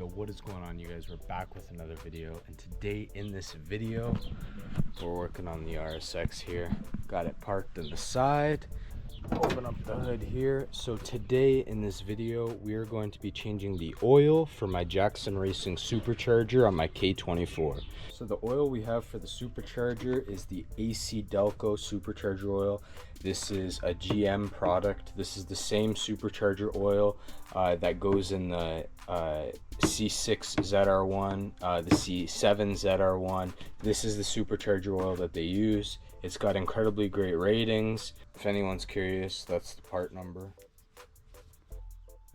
Yo, what is going on, you guys? We're back with another video, and today in this video we're working on the RSX here. Got it parked in the side. Open up the hood here. So today in this video we are going to be changing the oil for my Jackson Racing Supercharger on my K24. So the oil we have for the supercharger is the AC Delco supercharger oil. This is a GM product. This is the same supercharger oil that goes in the C6 ZR1, the C7 ZR1. This is the supercharger oil that they use. It's got incredibly great ratings. If anyone's curious, that's the part number.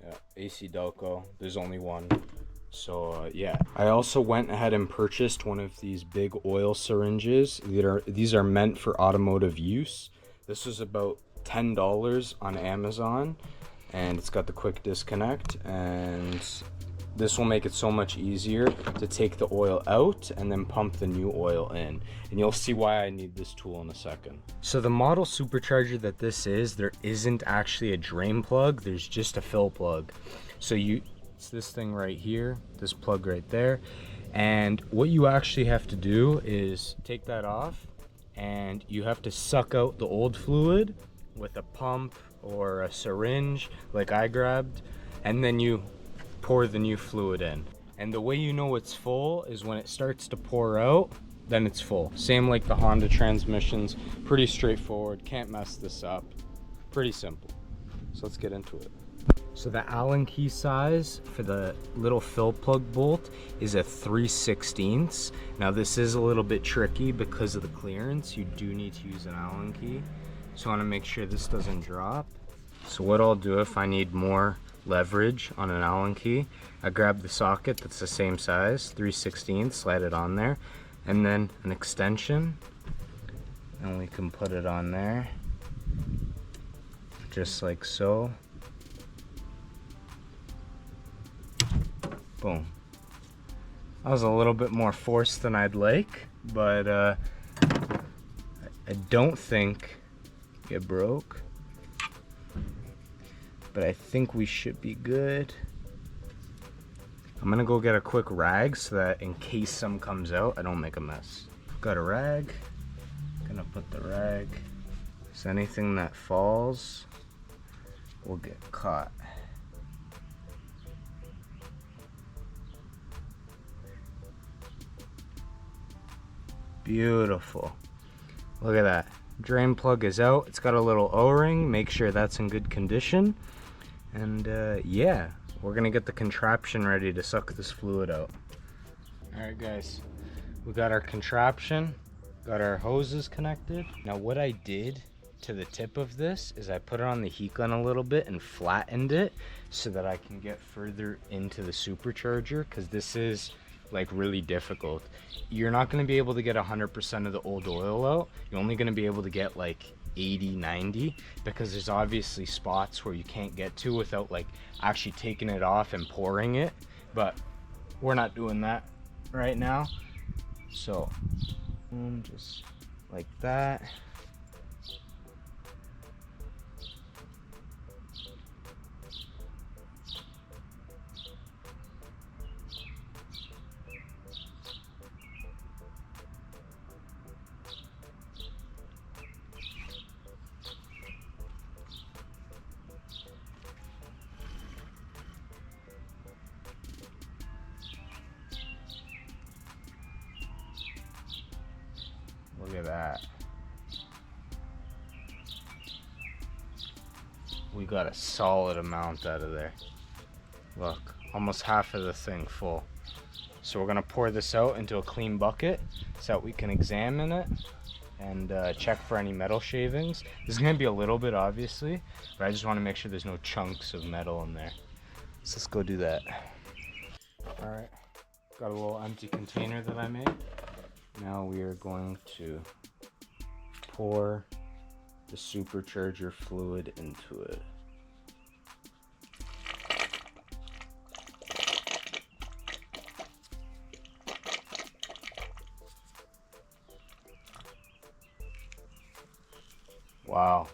Yeah, AC Delco. There's only one. So yeah, I also went ahead and purchased one of these big oil syringes. These are meant for automotive use. This was about $10 on Amazon, and it's got the quick disconnect, and this will make it so much easier to take the oil out and then pump the new oil in. And you'll see why I need this tool in a second. So the model supercharger that this is, there isn't actually a drain plug, there's just a fill plug. So it's this thing right here, this plug right there. And what you actually have to do is take that off, and you have to suck out the old fluid with a pump or a syringe like I grabbed, and then you pour the new fluid in. And the way you know it's full is when it starts to pour out, then it's full. Same like the Honda transmissions. Pretty straightforward, can't mess this up. Pretty simple. So let's get into it. So the Allen key size for the little fill plug bolt is a 3/16. Now this is a little bit tricky because of the clearance. You do need to use an Allen key. So I want to make sure this doesn't drop. So what I'll do if I need more leverage on an Allen key, I grab the socket that's the same size, 3/16, slide it on there, and then an extension, and we can put it on there just like so. Boom. That was a little bit more force than I'd like, but I don't think it broke. But I think we should be good. I'm gonna go get a quick rag so that in case some comes out, I don't make a mess. Got a rag. Gonna put the rag, so anything that falls will get caught. Beautiful. Look at that. Drain plug is out. It's got a little O-ring. Make sure that's in good condition. And yeah, we're gonna get the contraption ready to suck this fluid out. Alright guys, we got our contraption, got our hoses connected. Now what I did to the tip of this is I put it on the heat gun a little bit and flattened it so that I can get further into the supercharger, because this is like really difficult. You're not going to be able to get 100% of the old oil out. You're only going to be able to get like 80-90, because there's obviously spots where you can't get to without like actually taking it off and pouring it, but we're not doing that right now. So just like that. Look at that. We got a solid amount out of there. Look, almost half of the thing full. So we're gonna pour this out into a clean bucket so that we can examine it and check for any metal shavings. This is gonna be a little bit obviously, but I just wanna make sure there's no chunks of metal in there. So let's go do that. All right, got a little empty container that I made. Now we are going to pour the supercharger fluid into it. Wow.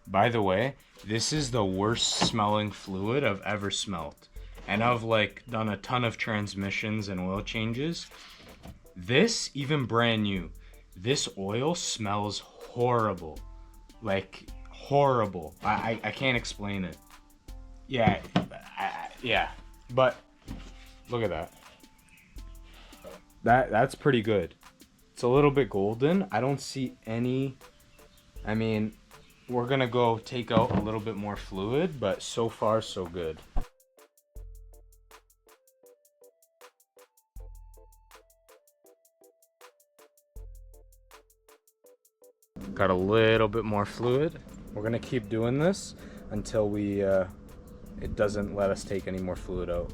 By the way, This is the worst smelling fluid I've ever smelled. And I've like done a ton of transmissions and oil changes. This, even brand new, this oil smells horrible. Like, horrible. I can't explain it. Yeah, yeah. But, look at that. That's pretty good. It's a little bit golden. I don't see any... I mean, we're gonna go take out a little bit more fluid, but so far, so good. Got a little bit more fluid. We're gonna keep doing this until we it doesn't let us take any more fluid out.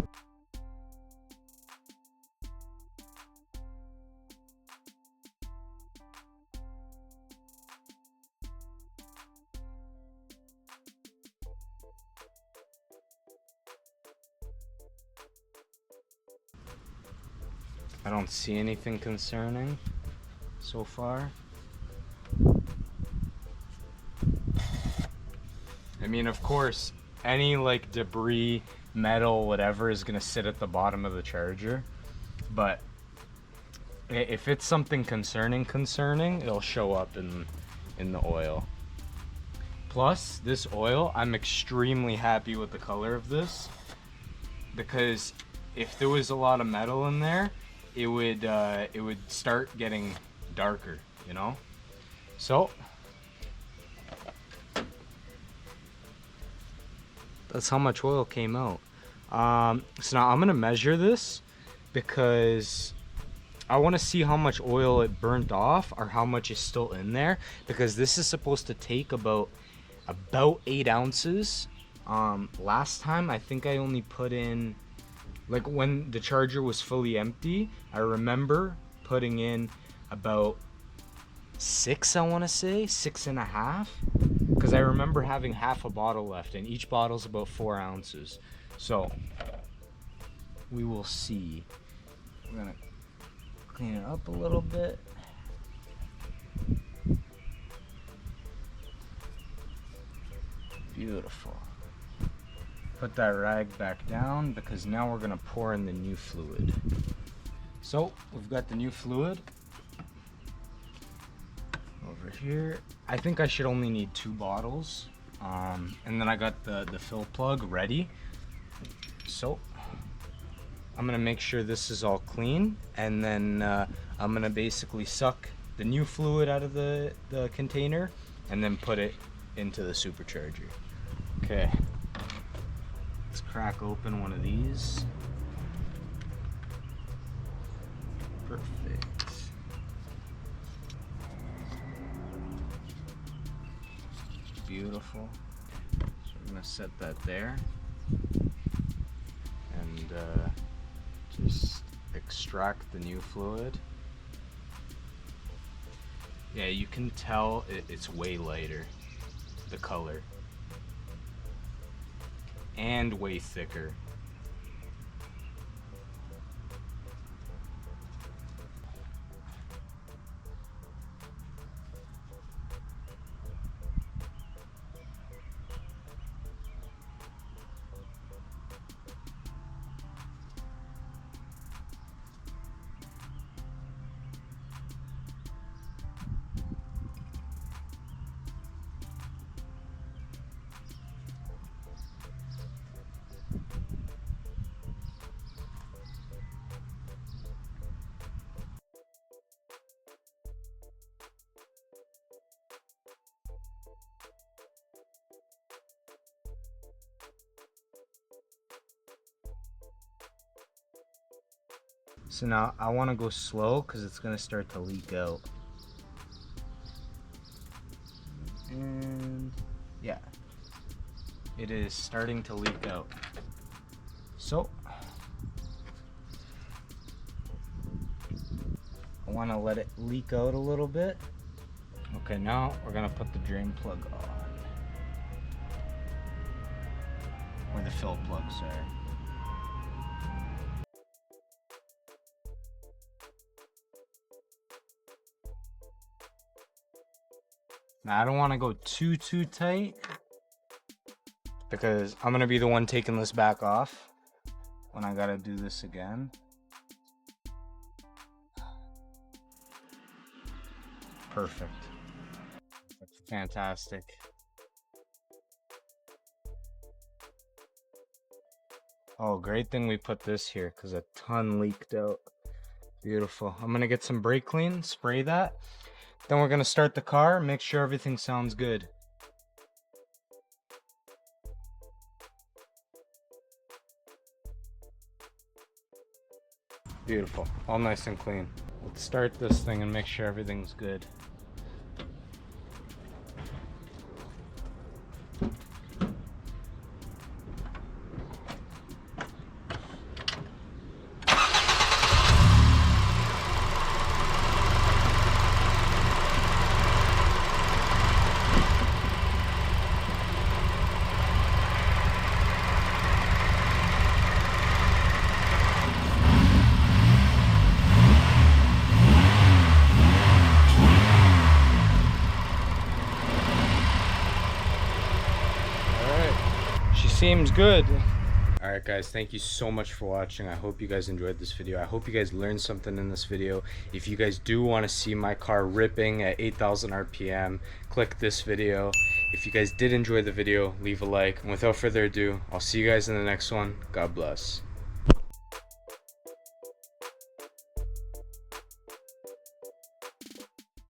I don't see anything concerning so far. I mean, of course, any like debris, metal, whatever is gonna sit at the bottom of the charger, but if it's something concerning, it'll show up in the oil. Plus, this oil, I'm extremely happy with the color of this, because if there was a lot of metal in there, it would start getting darker, you know? So that's how much oil came out. So now I'm gonna measure this because I want to see how much oil it burnt off or how much is still in there, because this is supposed to take about 8 ounces. Last time I think I only put in, like when the charger was fully empty, I remember putting in about 6, I want to say 6.5, because I remember having half a bottle left, and each bottle's about 4 ounces. So we will see. We're gonna clean it up a little bit. Beautiful. Put that rag back down, because now we're gonna pour in the new fluid. So we've got the new fluid over here. I think I should only need 2 bottles. And then I got the fill plug ready. So I'm gonna make sure this is all clean, and then I'm gonna basically suck the new fluid out of the container and then put it into the supercharger. Okay, let's crack open one of these. Perfect. Beautiful. So I'm gonna set that there and just extract the new fluid. Yeah, you can tell it's way lighter, the color, and way thicker. So now I want to go slow because it's going to start to leak out. And yeah, it is starting to leak out. So I want to let it leak out a little bit. Okay, now we're going to put the drain plug on. Or the fill plug, sorry. Now I don't want to go too tight, because I'm gonna be the one taking this back off when I gotta do this again. Perfect. That's fantastic. Oh, great thing we put this here because a ton leaked out. Beautiful. I'm gonna get some brake clean, spray that. Then we're gonna start the car, make sure everything sounds good. Beautiful, all nice and clean. Let's start this thing and make sure everything's good. Seems good. All right guys, thank you so much for watching. I hope you guys enjoyed this video. I hope you guys learned something in this video. If you guys do want to see my car ripping at 8,000 RPM, click this video. If you guys did enjoy the video, leave a like, and without further ado, I'll see you guys in the next one. God bless.